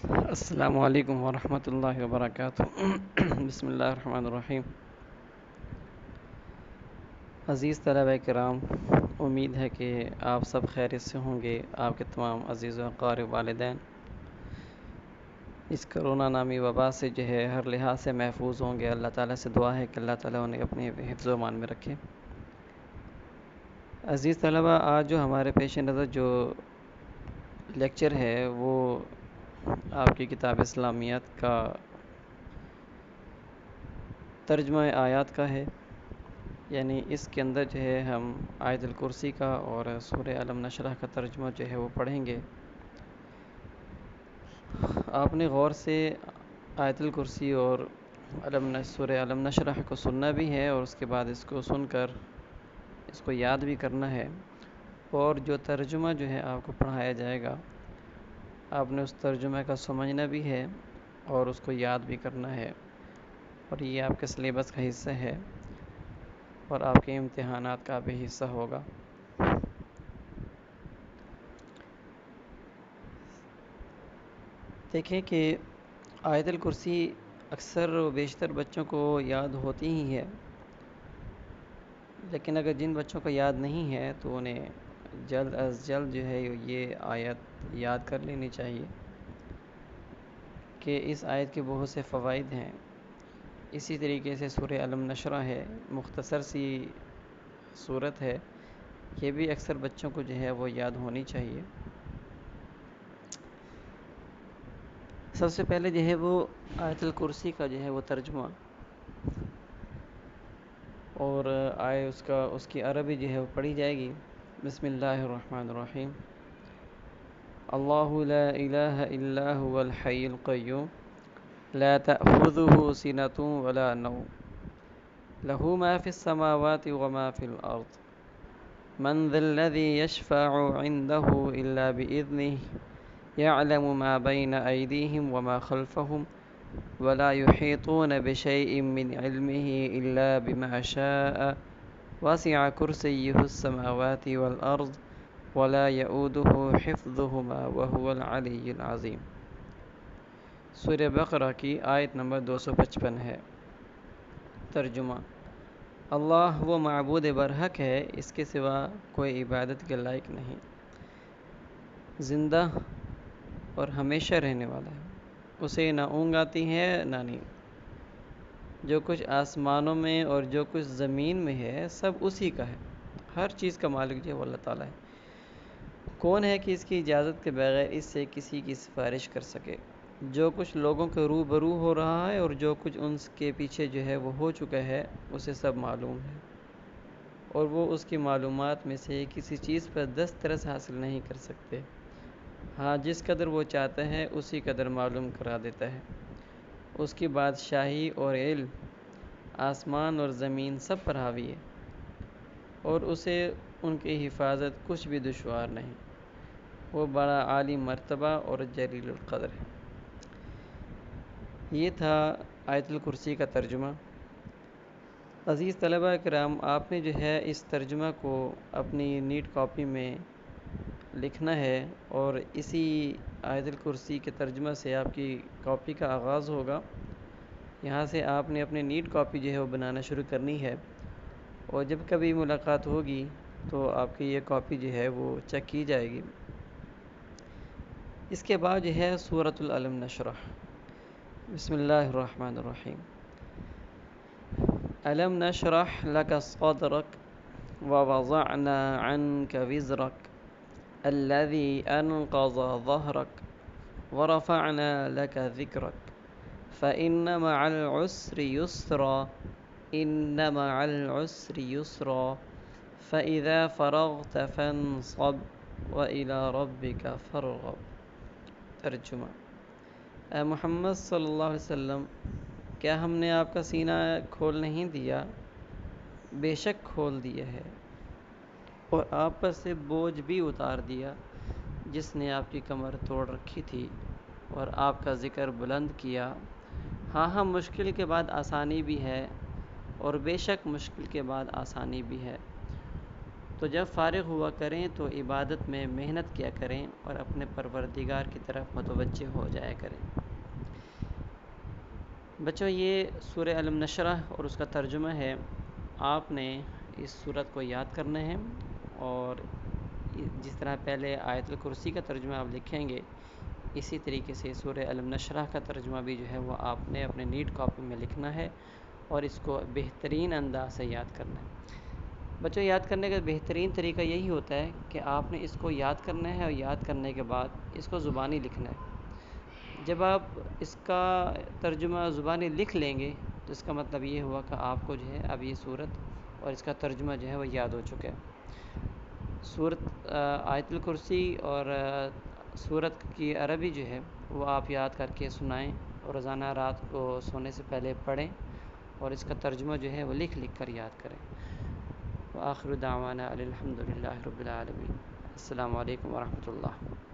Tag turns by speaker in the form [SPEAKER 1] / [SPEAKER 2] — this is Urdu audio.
[SPEAKER 1] السلام علیکم ورحمۃ اللہ وبرکاتہ۔ بسم اللہ الرحمن الرحیم۔ عزیز طلبہ کرام، امید ہے کہ آپ سب خیریت سے ہوں گے۔ آپ کے تمام عزیز و اقارب والدین اس کرونا نامی وبا سے ہر لحاظ سے محفوظ ہوں گے۔ اللہ تعالیٰ سے دعا ہے کہ اللہ تعالیٰ انہیں اپنے حفظ و امان میں رکھے۔ عزیز طلبہ، آج جو ہمارے پیش نظر جو لیکچر ہے وہ آپ کی کتاب اسلامیات کا ترجمہ آیات کا ہے، یعنی اس کے اندر ہم آیت الکرسی کا اور سورہ علم نشرح کا ترجمہ وہ پڑھیں گے۔ آپ نے غور سے آیت الکرسی اور سورہ علم نشرح کو سننا بھی ہے، اور اس کے بعد اس کو سن کر اس کو یاد بھی کرنا ہے، اور جو ترجمہ آپ کو پڑھایا جائے گا آپ نے اس ترجمہ کا سمجھنا بھی ہے اور اس کو یاد بھی کرنا ہے، اور یہ آپ کے سلیبس کا حصہ ہے اور آپ کے امتحانات کا بھی حصہ ہوگا۔ دیکھیں کہ آیت الکرسی اکثر و بیشتر بچوں کو یاد ہوتی ہی ہے، لیکن اگر جن بچوں کو یاد نہیں ہے تو انہیں جلد از جلد یہ آیت یاد کر لینی چاہیے کہ اس آیت کے بہت سے فوائد ہیں۔ اسی طریقے سے سورہ علم نشرح ہے، مختصر سی صورت ہے، یہ بھی اکثر بچوں کو وہ یاد ہونی چاہیے۔ سب سے پہلے وہ آیت الکرسی کا وہ ترجمہ اور اس کی عربی وہ پڑھی جائے گی۔ بسم اللہ الرحمن الرحیم۔ اللہ لا الہ الا هو الحی القیوم لا تأخذه سنة ولا نوم له ما في السماوات وما في الأرض من ذا الذي يشفع عنده إلا بإذنه يعلم ما بين أيديهم وما خلفهم ولا يحيطون بشيء من علمه إلا بما شاء وسع كرسيه السماوات والأرض ولا يؤوده حفظهما وهو العلي العظيم۔ سورہ بقرہ کی آیت نمبر 255 ہے۔ ترجمہ: اللہ وہ معبود برحق ہے، اس کے سوا کوئی عبادت کے لائق نہیں، زندہ اور ہمیشہ رہنے والا ہے، اسے نہ اونگ آتی ہے نہ نیند۔ جو کچھ آسمانوں میں اور جو کچھ زمین میں ہے سب اسی کا ہے، ہر چیز کا مالک وہ اللہ تعالیٰ ہے۔ کون ہے کہ اس کی اجازت کے بغیر اس سے کسی کی سفارش کر سکے؟ جو کچھ لوگوں کے روبرو ہو رہا ہے اور جو کچھ ان کے پیچھے وہ ہو چکا ہے اسے سب معلوم ہے، اور وہ اس کی معلومات میں سے کسی چیز پر دسترس حاصل نہیں کر سکتے۔ ہاں، جس قدر وہ چاہتا ہے اسی قدر معلوم کرا دیتا ہے۔ اس کی بادشاہی اور علم آسمان اور زمین سب پر حاوی ہے، اور اسے ان کی حفاظت کچھ بھی دشوار نہیں۔ وہ بڑا عالی مرتبہ اور جلیل القدر ہے۔ یہ تھا آیت الکرسی کا ترجمہ۔ عزیز طلبہ کرام، آپ نے اس ترجمہ کو اپنی نیٹ کاپی میں لکھنا ہے، اور اسی آیت الکرسی کے ترجمہ سے آپ کی کاپی کا آغاز ہوگا۔ یہاں سے آپ نے اپنی نیٹ کاپی وہ بنانا شروع کرنی ہے، اور جب کبھی ملاقات ہوگی تو آپ کی یہ کاپی وہ چیک کی جائے گی۔ اس کے بعد سورۃ العلم نشرح۔ بسم اللہ الرحمن الرحیم۔ علم نشرح لك صدرك ووضعنا عنك وزرك الذي أنقض ظهرك ورفعنا لك ذكرك فإن مع العسر يسرا إن مع العسر يسرا فإذا فرغت فانصب وإلى ربك فارغب۔ ترجمہ: اے محمد صلی اللہ علیہ وسلم، کیا ہم نے آپ کا سینہ کھول نہیں دیا؟ بے شک کھول دیا ہے، اور آپ پر سے بوجھ بھی اتار دیا جس نے آپ کی کمر توڑ رکھی تھی، اور آپ کا ذکر بلند کیا۔ ہاں، مشکل کے بعد آسانی بھی ہے، اور بے شک مشکل کے بعد آسانی بھی ہے۔ تو جب فارغ ہوا کریں تو عبادت میں محنت کیا کریں اور اپنے پروردگار کی طرف متوجہ ہو جایا کریں۔ بچوں، یہ سورہ الم نشرح اور اس کا ترجمہ ہے۔ آپ نے اس سورت کو یاد کرنا ہے، اور جس طرح پہلے آیت الکرسی کا ترجمہ آپ لکھیں گے، اسی طریقے سے سورہ الم نشرح کا ترجمہ بھی جو ہے وہ آپ نے اپنے نیٹ کاپی میں لکھنا ہے اور اس کو بہترین انداز سے یاد کرنا ہے۔ بچوں، یاد کرنے کا بہترین طریقہ یہی ہوتا ہے کہ آپ نے اس کو یاد کرنا ہے، اور یاد کرنے کے بعد اس کو زبانی لکھنا ہے۔ جب آپ اس کا ترجمہ زبانی لکھ لیں گے تو اس کا مطلب یہ ہوا کہ آپ کو جو ہے اب یہ صورت اور اس کا ترجمہ جو ہے وہ یاد ہو چکا ہے۔ آیت الکرسی اور صورت کی عربی جو ہے وہ آپ یاد کر کے سنائیں، اور روزانہ رات کو سونے سے پہلے پڑھیں، اور اس کا ترجمہ جو ہے وہ لکھ کر یاد کریں۔ وآخر دعوانا الحمد للہ رب العالمین۔ السلام علیکم ورحمۃ اللہ۔